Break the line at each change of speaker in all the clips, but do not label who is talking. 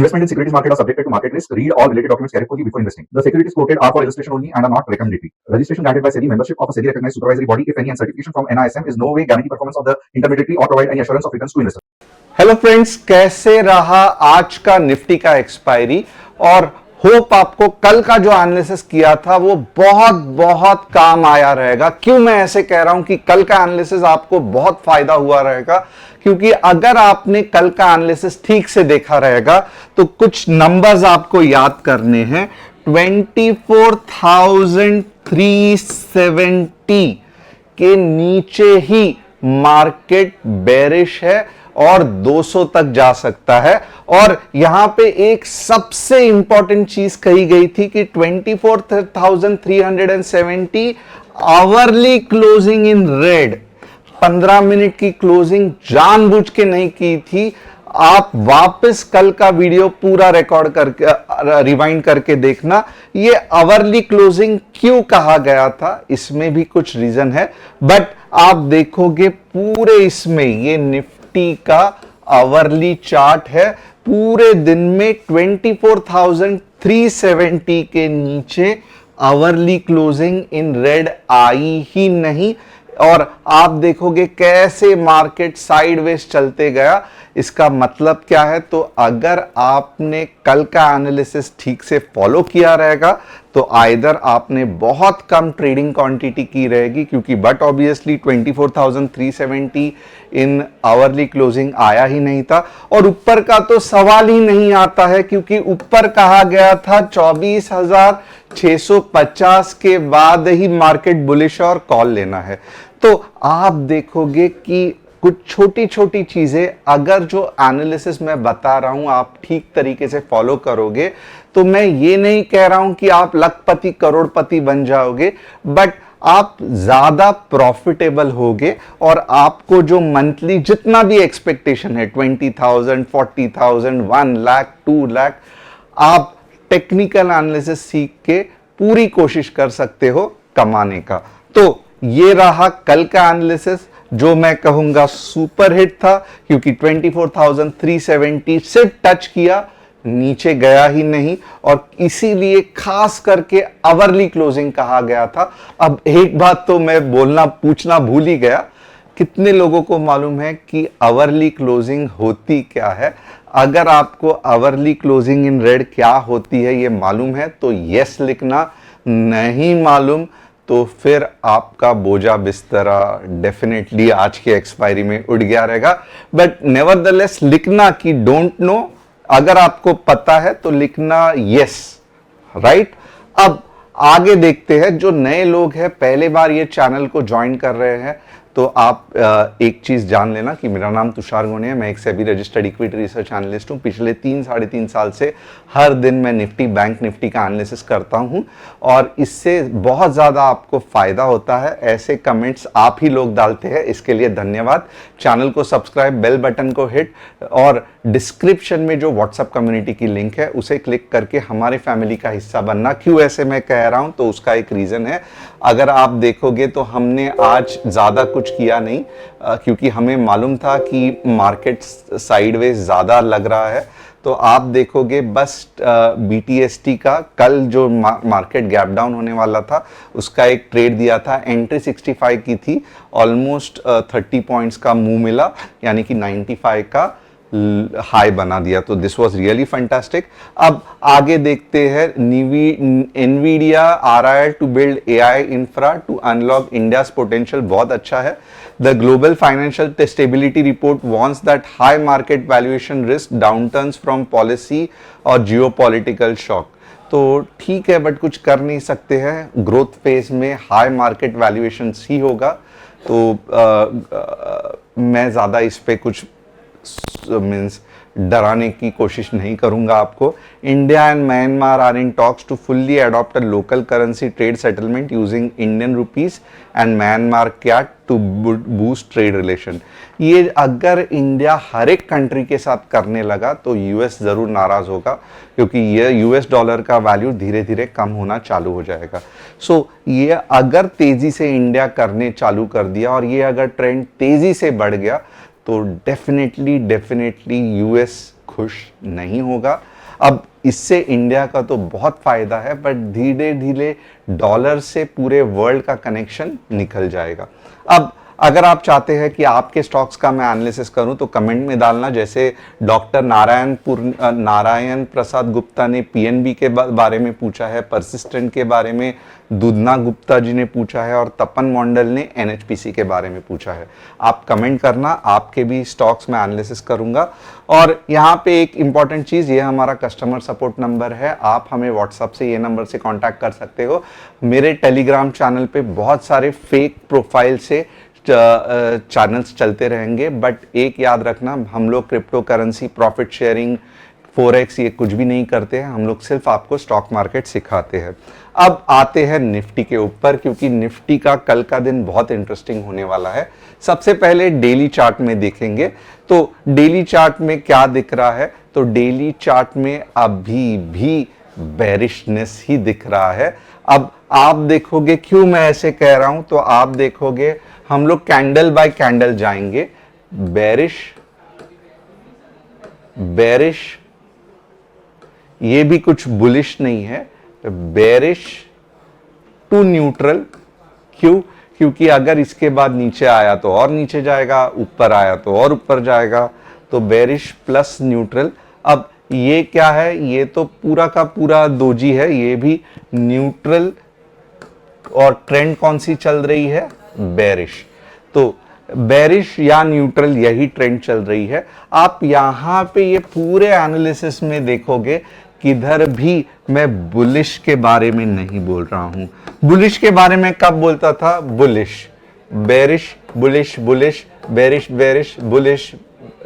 Investment in securities market are subjected to market risk. Read all related documents carefully before investing. The securities quoted are for illustration only and are not recommendatory. Registration granted by SEBI. Membership of a SEBI recognized supervisory body, if any, and certification from NISM is no way guarantee performance of the intermediary or provide any assurance of returns to investor.
Hello friends, कैसे रहा आज का Nifty का expiry. और hope आपको कल का जो एनालिसिस किया था वो बहुत बहुत काम आया रहेगा। क्यों मैं ऐसे कह रहा हूं कि कल का एनालिसिस आपको बहुत फायदा हुआ रहेगा, क्योंकि अगर आपने कल का एनालिसिस ठीक से देखा रहेगा तो कुछ नंबर्स आपको याद करने हैं। 24,370 के नीचे ही मार्केट बेरिश है और 200 तक जा सकता है। और यहां पे एक सबसे इंपॉर्टेंट चीज कही गई थी कि 24,370 hourly closing in red, 15 minute की क्लोजिंग जानबूझ के नहीं की थी। आप वापस कल का वीडियो पूरा रिकॉर्ड करके रिवाइंड करके देखना। ये आवरली क्लोजिंग क्यों कहा गया था, इसमें भी कुछ रीजन है, बट आप देखोगे पूरे इसमें ये निफ्टी का आवरली चार्ट है। पूरे दिन में 24,370 के नीचे आवरली क्लोजिंग इन रेड आई ही नहीं। और आप देखोगे कैसे मार्केट साइडवेज चलते गया। इसका मतलब क्या है, तो अगर आपने कल का एनालिसिस ठीक से फॉलो किया रहेगा तो आइदर आपने बहुत कम ट्रेडिंग क्वांटिटी की रहेगी, क्योंकि but obviously 24,370 in hourly closing आया ही नहीं था। और ऊपर का तो सवाल ही नहीं आता है, क्योंकि ऊपर कहा गया था 24,650 के बाद ही मार्केट बुलिश और कॉल लेना है। तो आप देखोगे कि कुछ छोटी छोटी चीजें, अगर जो एनालिसिस मैं बता रहा हूं आप ठीक तरीके से फॉलो करोगे, तो मैं ये नहीं कह रहा हूं कि आप लखपति करोड़पति बन जाओगे, बट आप ज्यादा प्रॉफिटेबल होगे। और आपको जो मंथली जितना भी एक्सपेक्टेशन है 20,000, 40,000, 1 लाख, 2 लाख, आप टेक्निकल एनालिसिस सीख के पूरी कोशिश कर सकते हो कमाने का। तो ये रहा कल का एनालिसिस, जो मैं कहूंगा सुपर हिट था, क्योंकि 24,370 से टच किया, नीचे गया ही नहीं, और इसीलिए खास करके आवरली क्लोजिंग कहा गया था। अब एक बात तो मैं पूछना भूल ही गया, कितने लोगों को मालूम है कि आवरली क्लोजिंग होती क्या है? अगर आपको आवरली क्लोजिंग इन रेड क्या होती है ये मालूम है तो यस लिखना, नहीं मालूम तो फिर आपका बोझा बिस्तरा डेफिनेटली आज के एक्सपायरी में उड़ गया रहेगा। बट नेवरदलेस लिखना कि डोंट नो, अगर आपको पता है तो लिखना यस, राइट। अब आगे देखते हैं। जो नए लोग हैं, पहले बार ये चैनल को ज्वाइन कर रहे हैं, तो आप एक चीज जान लेना कि मेरा नाम तुषार गोने है। मैं एक SEBI registered equity research analyst हूं। पिछले 3-3.5 साल से हर दिन मैं निफ्टी, बैंक निफ्टी का एनालिसिस करता हूं, और इससे बहुत ज्यादा आपको फायदा होता है। ऐसे कमेंट्स आप ही लोग डालते हैं, इसके लिए धन्यवाद। चैनल को सब्सक्राइब, बेल बटन को हिट, और डिस्क्रिप्शन में जो व्हाट्सएप कम्युनिटी की लिंक है उसे क्लिक करके हमारे फैमिली का हिस्सा बनना। क्यों ऐसे मैं कह रहा हूं, तो उसका एक रीजन है। अगर आप देखोगे तो हमने आज ज्यादा कुछ किया नहीं, क्योंकि हमें मालूम था कि मार्केट साइडवेज ज्यादा लग रहा है। तो आप देखोगे बस BTST का कल जो मार्केट गैप डाउन होने वाला था उसका एक ट्रेड दिया था। एंट्री 65 की थी, ऑलमोस्ट 30 पॉइंट्स का मुंह मिला, यानी कि 95 का हाई बना दिया। तो दिस वाज रियली फैंटास्टिक। अब आगे देखते हैं। Nvidia RIR to build AI infra to unlock India's potential, बहुत अच्छा है। The global financial stability report warns that high market valuation risk, downturns from policy और जियोपॉलिटिकल शॉक। तो ठीक है, बट कुछ कर नहीं सकते हैं। ग्रोथ फेज में हाई मार्केट वैल्यूएशन ही होगा। तो मैं ज्यादा इस पे कुछ मीन्स डराने की कोशिश नहीं करूंगा आपको। India and Myanmar are in talks to fully adopt a local currency trade settlement using Indian rupees and Myanmar kyat to boost trade relation. ये अगर इंडिया हर एक कंट्री के साथ करने लगा तो यूएस जरूर नाराज होगा, क्योंकि ये यूएस डॉलर का वैल्यू धीरे धीरे कम होना चालू हो जाएगा। सो ये अगर तेजी से इंडिया करने चालू कर दिया और ये अगर ट्रेंड तेजी से बढ़ गया तो डेफिनेटली यूएस खुश नहीं होगा। अब इससे इंडिया का तो बहुत फायदा है, बट धीरे धीरे डॉलर से पूरे वर्ल्ड का कनेक्शन निकल जाएगा। अब अगर आप चाहते हैं कि आपके स्टॉक्स का मैं एनालिसिस करूं तो कमेंट में डालना। जैसे डॉक्टर नारायण प्रसाद गुप्ता ने पीएनबी के बारे में पूछा है, परसिस्टेंट के बारे में दुधना गुप्ता जी ने पूछा है, और तपन मंडल ने एनएचपीसी के बारे में पूछा है। आप कमेंट करना, आपके भी स्टॉक्स में एनालिसिस करूंगा। और यहाँ पे एक इंपॉर्टेंट चीज़, ये हमारा कस्टमर सपोर्ट नंबर है, आप हमें व्हाट्सएप से ये नंबर से कांटेक्ट कर सकते हो। मेरे टेलीग्राम चैनल पे बहुत सारे फेक प्रोफाइल से चैनल्स चलते रहेंगे, बट एक याद रखना, हम लोग crypto currency, profit sharing, forex ये कुछ भी नहीं करते हैं, हम लोग सिर्फ आपको स्टॉक मार्केट सिखाते हैं। अब आते हैं निफ्टी के ऊपर, क्योंकि निफ्टी का कल का दिन बहुत इंटरेस्टिंग होने वाला है। सबसे पहले डेली चार्ट में देखेंगे तो डेली चार्ट में क्या दिख रहा है, तो डेली चार्ट में अभी भी बेरिशनेस ही दिख रहा है। अब आप देखोगे, क्यों मैं ऐसे कह रहा हूं, तो आप देखोगे हम लोग कैंडल बाय कैंडल जाएंगे। बेरिश, बेरिश, ये भी कुछ बुलिश नहीं है, बेरिश टू न्यूट्रल। क्यों? क्योंकि अगर इसके बाद नीचे आया तो और नीचे जाएगा, ऊपर आया तो और ऊपर जाएगा, तो बेरिश प्लस न्यूट्रल। अब ये क्या है, ये तो पूरा का पूरा दोजी है, ये भी न्यूट्रल, और ट्रेंड कौन सी चल रही है, बेरिश। तो बेरिश या न्यूट्रल यही ट्रेंड चल रही है। आप यहां पे ये पूरे एनालिसिस में देखोगे किधर भी मैं बुलिश के बारे में नहीं बोल रहा हूं। बुलिश के बारे में कब बोलता था, bullish, bearish, bullish, bullish, bearish, bearish, bullish,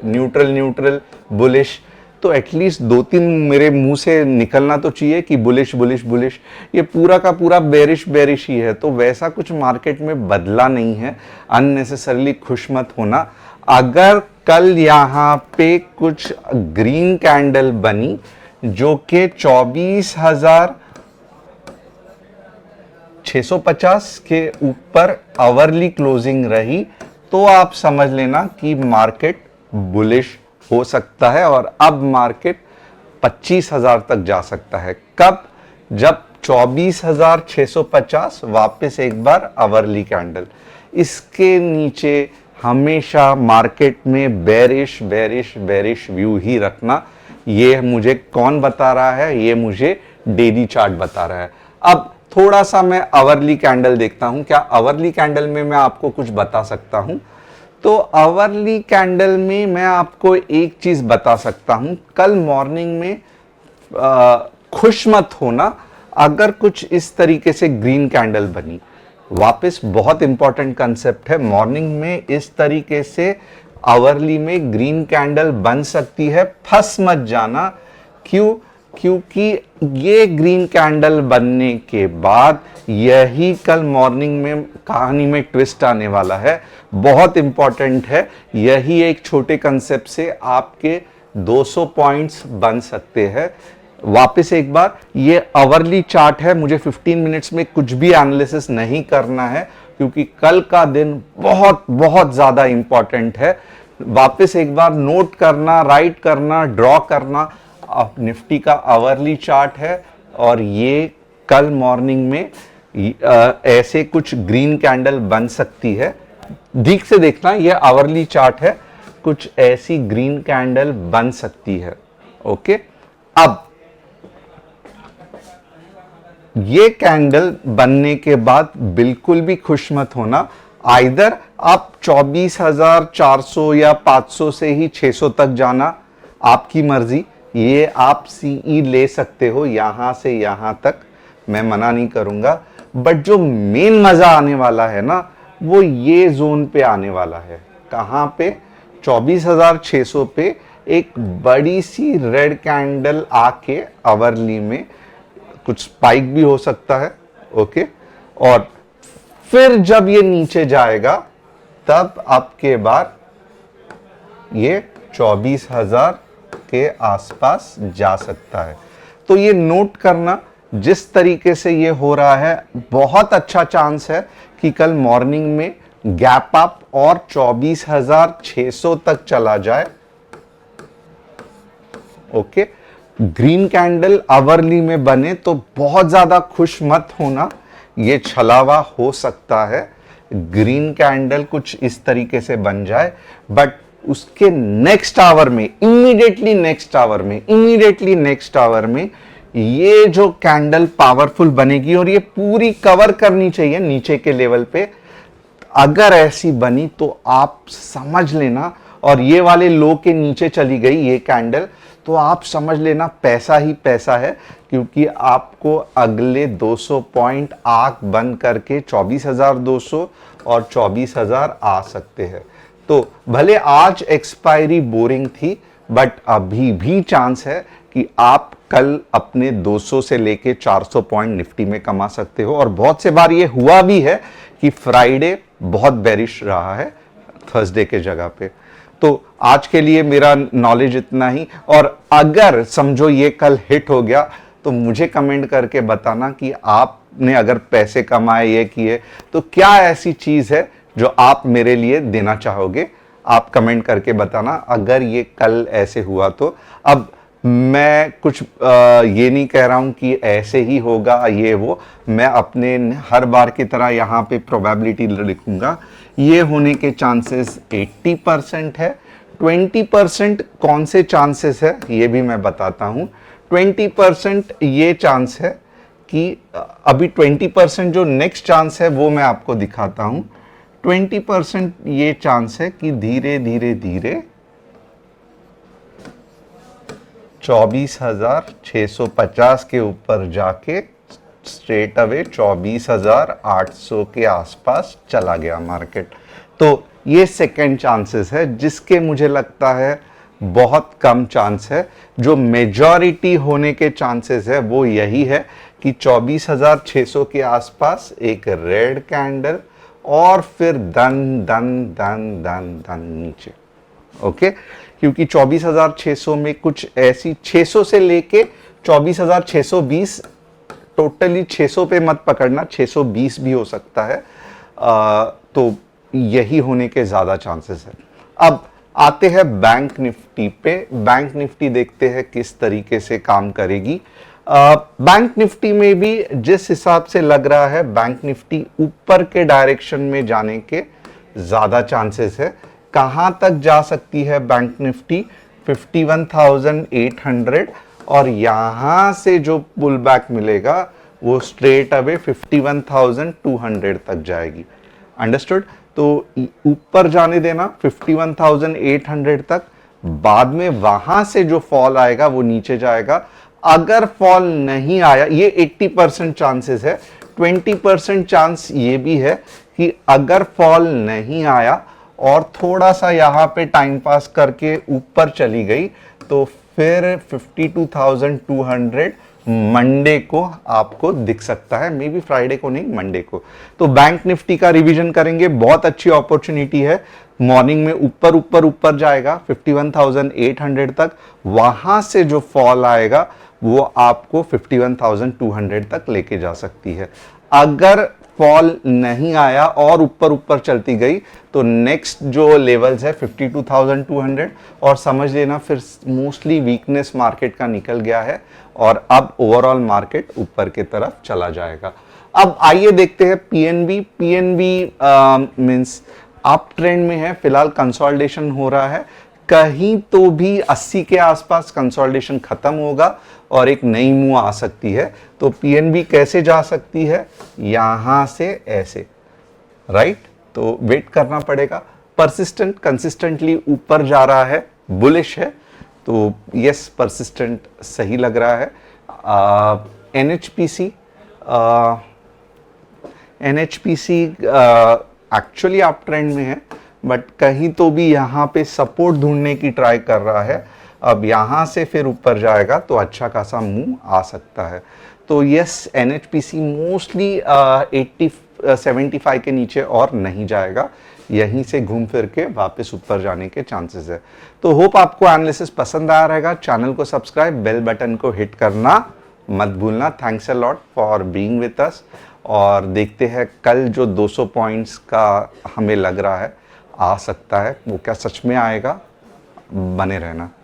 neutral, neutral, bullish. तो एटलीस्ट 2-3 मेरे मुंह से निकलना तो चाहिए कि बुलिश, बुलिश, बुलिश। ये पूरा का पूरा बेरिश बेरिश ही है। तो वैसा कुछ मार्केट में बदला नहीं है, अननेसेसरली खुश मत होना। अगर कल यहाँ पे कुछ ग्रीन कैंडल बनी जो कि 24,650 के ऊपर आवरली क्लोजिंग रही, तो आप समझ लेना कि मार्केट बुलिश हो सकता है, और अब मार्केट 25,000 तक जा सकता है। कब? जब 24,650 वापस एक बार आवरली कैंडल। इसके नीचे हमेशा मार्केट में बेरिश बेरिश बेरिश व्यू ही रखना। ये मुझे कौन बता रहा है, ये मुझे डेली चार्ट बता रहा है। अब थोड़ा सा मैं आवरली कैंडल देखता हूं, क्या आवरली कैंडल में मैं आपको कुछ बता सकता हूं? तो आवरली कैंडल में मैं आपको एक चीज बता सकता हूं, कल मॉर्निंग में खुश मत होना अगर कुछ इस तरीके से ग्रीन कैंडल बनी। वापस बहुत इंपॉर्टेंट कंसेप्ट है, मॉर्निंग में इस तरीके से आवरली में ग्रीन कैंडल बन सकती है, फंस मत जाना। क्यों? क्योंकि ये ग्रीन कैंडल बनने के बाद यही कल मॉर्निंग में कहानी में ट्विस्ट आने वाला है, बहुत इंपॉर्टेंट है। यही एक छोटे कंसेप्ट से आपके 200 पॉइंट्स बन सकते हैं। वापस एक बार, ये आवरली चार्ट है, मुझे 15 मिनट्स में कुछ भी एनालिसिस नहीं करना है, क्योंकि कल का दिन बहुत बहुत ज्यादा इंपॉर्टेंट है। वापस एक बार नोट करना, राइट करना, ड्रॉ करना। अब निफ्टी का आवरली चार्ट है, और ये कल मॉर्निंग में ऐसे कुछ ग्रीन कैंडल बन सकती है। ठीक से देखना, ये आवरली चार्ट है, कुछ ऐसी ग्रीन कैंडल बन सकती है। ओके, अब ये कैंडल बनने के बाद बिल्कुल भी खुश मत होना। आइदर आप 24,400 या 500 से ही 600 तक जाना, आपकी मर्जी। ये आप सीई ले सकते हो यहां से यहां तक, मैं मना नहीं करूंगा। बट जो मेन मजा आने वाला है ना, वो ये जोन पे आने वाला है। कहां पे? 24,600 पे एक बड़ी सी रेड कैंडल आके आवरली में कुछ स्पाइक भी हो सकता है। ओके, और फिर जब ये नीचे जाएगा तब आपके बाद ये 24,000 के आसपास जा सकता है। तो ये नोट करना, जिस तरीके से ये हो रहा है, बहुत अच्छा चांस है कि कल मॉर्निंग में गैप अप और 24,600 तक चला जाए। ओके, ग्रीन कैंडल आवरली में बने तो बहुत ज्यादा खुश मत होना, ये छलावा हो सकता है। ग्रीन कैंडल कुछ इस तरीके से बन जाए, बट उसके नेक्स्ट आवर में, इमीडिएटली नेक्स्ट आवर में ये जो कैंडल पावरफुल बनेगी और ये पूरी कवर करनी चाहिए नीचे के लेवल पे। अगर ऐसी बनी तो आप समझ लेना, और ये वाले लो के नीचे चली गई ये कैंडल, तो आप समझ लेना पैसा ही पैसा है, क्योंकि आपको अगले 200 पॉइंट आंख बंद करके 24,200 और 24,000 आ सकते हैं। तो भले आज एक्सपायरी बोरिंग थी, बट अभी भी चांस है कि आप कल अपने 200 से लेके 400 पॉइंट निफ्टी में कमा सकते हो। और बहुत से बार ये हुआ भी है कि फ्राइडे बहुत बेरिश रहा है थर्सडे के जगह पे। तो आज के लिए मेरा नॉलेज इतना ही, और अगर समझो ये कल हिट हो गया तो मुझे कमेंट करके बताना कि आपने अगर पैसे कमाए, ये किए, तो क्या ऐसी चीज है जो आप मेरे लिए देना चाहोगे। आप कमेंट करके बताना अगर ये कल ऐसे हुआ तो। अब मैं कुछ ये नहीं कह रहा हूं कि ऐसे ही होगा ये वो, मैं अपने हर बार की तरह यहाँ पे प्रोबेबिलिटी लिखूंगा। ये होने के चांसेस 80% है। 20% कौन से चांसेस है ये भी मैं बताता हूं। 20% ये चांस है कि अभी 20% जो नेक्स्ट चांस है वो मैं आपको दिखाता हूं। 20% ये चांस है कि धीरे धीरे धीरे 24,650 के ऊपर जाके स्ट्रेट अवे 24,800 के आसपास चला गया मार्केट। तो ये सेकेंड चांसेस है, जिसके मुझे लगता है बहुत कम चांस है। जो मेजॉरिटी होने के चांसेस है वो यही है कि 24,600 के आसपास एक रेड कैंडल और फिर दन दन दन दन दन नीचे। ओके, क्योंकि 24,600 में कुछ ऐसी 600 से लेके 24,620, टोटली 600 पे मत पकड़ना, 620 भी हो सकता है। तो यही होने के ज्यादा चांसेस है। अब आते हैं बैंक निफ्टी पे। बैंक निफ्टी देखते हैं किस तरीके से काम करेगी। बैंक निफ्टी में भी जिस हिसाब से लग रहा है, बैंक निफ्टी ऊपर के डायरेक्शन में जाने के ज्यादा चांसेस है। कहां तक जा सकती है बैंक निफ्टी? 51,800, और यहां से जो पुल बैक मिलेगा वो स्ट्रेट अवे 51,200 तक जाएगी। अंडरस्टूड? तो ऊपर जाने देना 51,800 तक, बाद में वहां से जो फॉल आएगा वो नीचे जाएगा। अगर फॉल नहीं आया, ये 80% चांसेस है। 20% चांस ये भी है कि अगर फॉल नहीं आया और थोड़ा सा यहाँ पे टाइम पास करके ऊपर चली गई, तो फिर 52,200 मंडे को आपको दिख सकता है। मे बी फ्राइडे को नहीं, मंडे को। तो बैंक निफ्टी का रिवीजन करेंगे, बहुत अच्छी अपॉर्चुनिटी है। मॉर्निंग में ऊपर ऊपर ऊपर जाएगा 51,800 तक, वहां से जो फॉल आएगा वो आपको 51,200 तक लेके जा सकती है। अगर फॉल नहीं आया और ऊपर ऊपर चलती गई तो नेक्स्ट जो लेवल्स है 52,200, और समझ लेना फिर मोस्टली वीकनेस मार्केट का निकल गया है और अब ओवरऑल मार्केट ऊपर की तरफ चला जाएगा। अब आइए देखते हैं PNB. PNB means up trend में है, फिलहाल कंसोलिडेशन हो रहा है। कहीं तो भी 80 के आसपास कंसोलिडेशन खत्म होगा और एक नई मूव आ सकती है। तो पीएनबी कैसे जा सकती है? यहां से ऐसे, राइट? तो वेट करना पड़ेगा। परसिस्टेंट कंसिस्टेंटली ऊपर जा रहा है, बुलिश है, तो यस परसिस्टेंट सही लग रहा है। एनएचपीसी एक्चुअली अप ट्रेंड में है, बट कहीं तो भी यहाँ पे सपोर्ट ढूंढने की ट्राई कर रहा है। अब यहाँ से फिर ऊपर जाएगा तो अच्छा खासा मूव आ सकता है। तो यस, एनएचपीसी मोस्टली 75 के नीचे और नहीं जाएगा, यहीं से घूम फिर के वापस ऊपर जाने के चांसेस है। तो होप आपको एनालिसिस पसंद आया रहेगा। चैनल को सब्सक्राइब, बेल बटन को हिट करना मत भूलना। Thanks a lot for being with us, और देखते हैं कल जो 200 पॉइंट्स का हमें लग रहा है आ सकता है, वो क्या सच में आएगा? बने रहना।